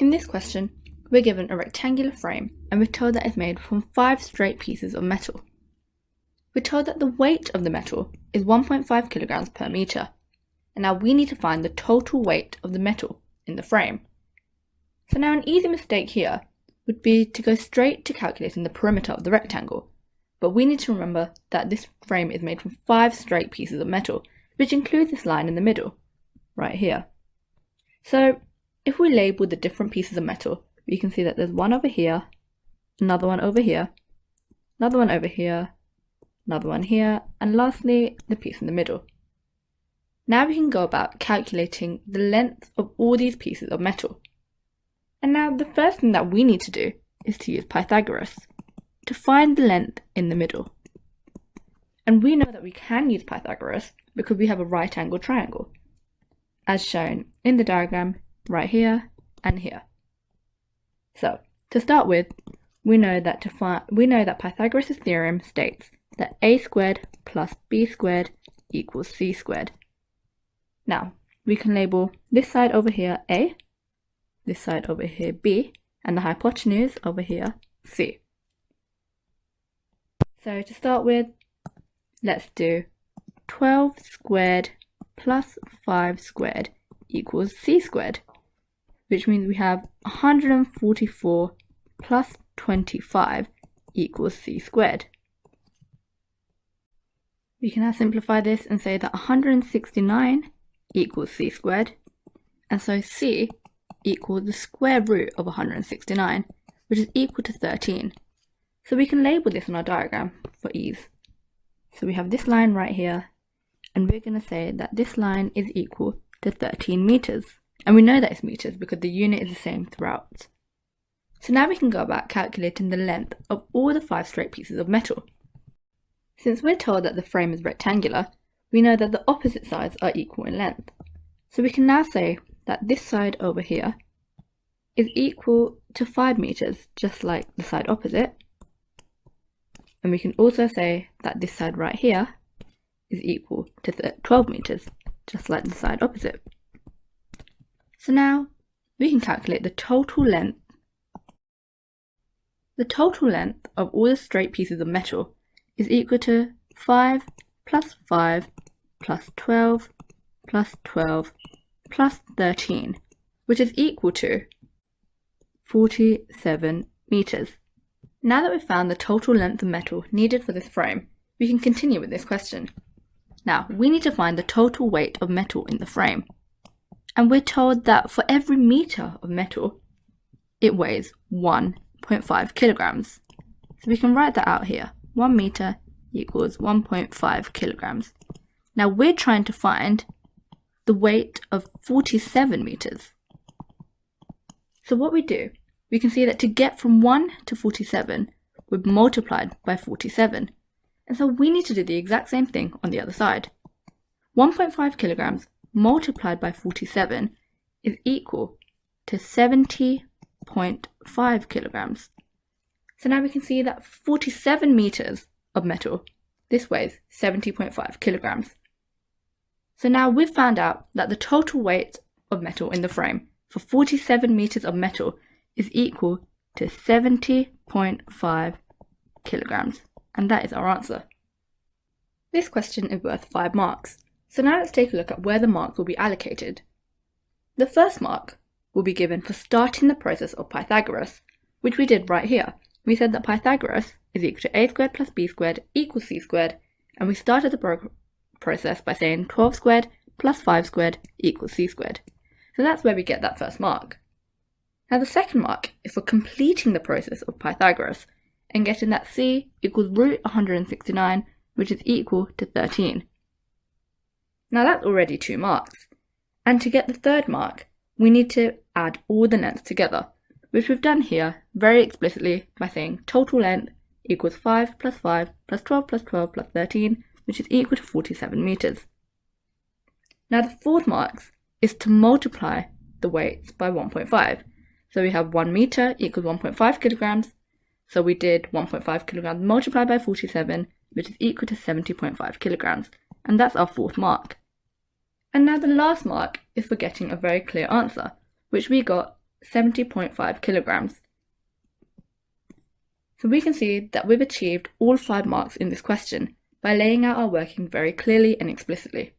In this question, we're given a rectangular frame and we're told that it's made from 5 straight pieces of metal. We're told that the weight of the metal is 1.5 kilograms per meter, and now we need to find the total weight of the metal in the frame. So now an easy mistake here would be to go straight to calculating the perimeter of the rectangle, but we need to remember that this frame is made from 5 straight pieces of metal, which includes this line in the middle, right here. So if we label the different pieces of metal, we can see that there's one over here, another one over here, another one over here, another one here, and lastly, the piece in the middle. Now we can go about calculating the length of all these pieces of metal. And now the first thing that we need to do is to use Pythagoras to find the length in the middle. And we know that we can use Pythagoras because we have a right angle triangle, as shown in the diagram right here and here. So to start with, we know that Pythagoras' theorem states that a squared plus b squared equals c squared. Now we can label this side over here a, this side over here b, and the hypotenuse over here c. So to start with, let's do 12 squared plus 5 squared equals c squared, which means we have 144 plus 25 equals c squared. We can now simplify this and say that 169 equals c squared, and so c equals the square root of 169, which is equal to 13. So we can label this on our diagram for ease. So we have this line right here, and we're going to say that this line is equal to 13 meters. And we know that it's meters because the unit is the same throughout. So now we can go about calculating the length of all the 5 straight pieces of metal. Since we're told that the frame is rectangular, we know that the opposite sides are equal in length. So we can now say that this side over here is equal to 5 meters, just like the side opposite. And we can also say that this side right here is equal to 12 meters, just like the side opposite. So now we can calculate the total length. The total length of all the straight pieces of metal is equal to 5 plus 5 plus 12 plus 12 plus 13, which is equal to 47 meters. Now that we've found the total length of metal needed for this frame, we can continue with this question. Now, we need to find the total weight of metal in the frame. And we're told that for every meter of metal, it weighs 1.5 kilograms. So we can write that out here. 1 meter equals 1.5 kilograms. Now we're trying to find the weight of 47 meters. So what we do, we can see that to get from 1 to 47, we've multiplied by 47. And so we need to do the exact same thing on the other side. 1.5 kilograms multiplied by 47 is equal to 70.5 kilograms. So now we can see that 47 meters of metal, this weighs 70.5 kilograms. So now we've found out that the total weight of metal in the frame for 47 meters of metal is equal to 70.5 kilograms. And that is our answer. This question is worth 5 marks. So now let's take a look at where the marks will be allocated. The first mark will be given for starting the process of Pythagoras, which we did right here. We said that Pythagoras is equal to a squared plus b squared equals c squared, and we started the process by saying 12 squared plus 5 squared equals c squared. So that's where we get that first mark. Now the second mark is for completing the process of Pythagoras and getting that c equals root 169, which is equal to 13. Now that's already 2 marks. And to get the third mark, we need to add all the lengths together, which we've done here very explicitly by saying total length equals 5 plus 5 plus 12 plus 12 plus 13, which is equal to 47 meters. Now the fourth mark is to multiply the weights by 1.5. So we have 1 meter equals 1.5 kilograms. So we did 1.5 kilograms multiplied by 47, which is equal to 70.5 kilograms. And that's our fourth mark. And now the last mark is for getting a very clear answer, which we got 70.5 kilograms. So we can see that we've achieved all 5 marks in this question by laying out our working very clearly and explicitly.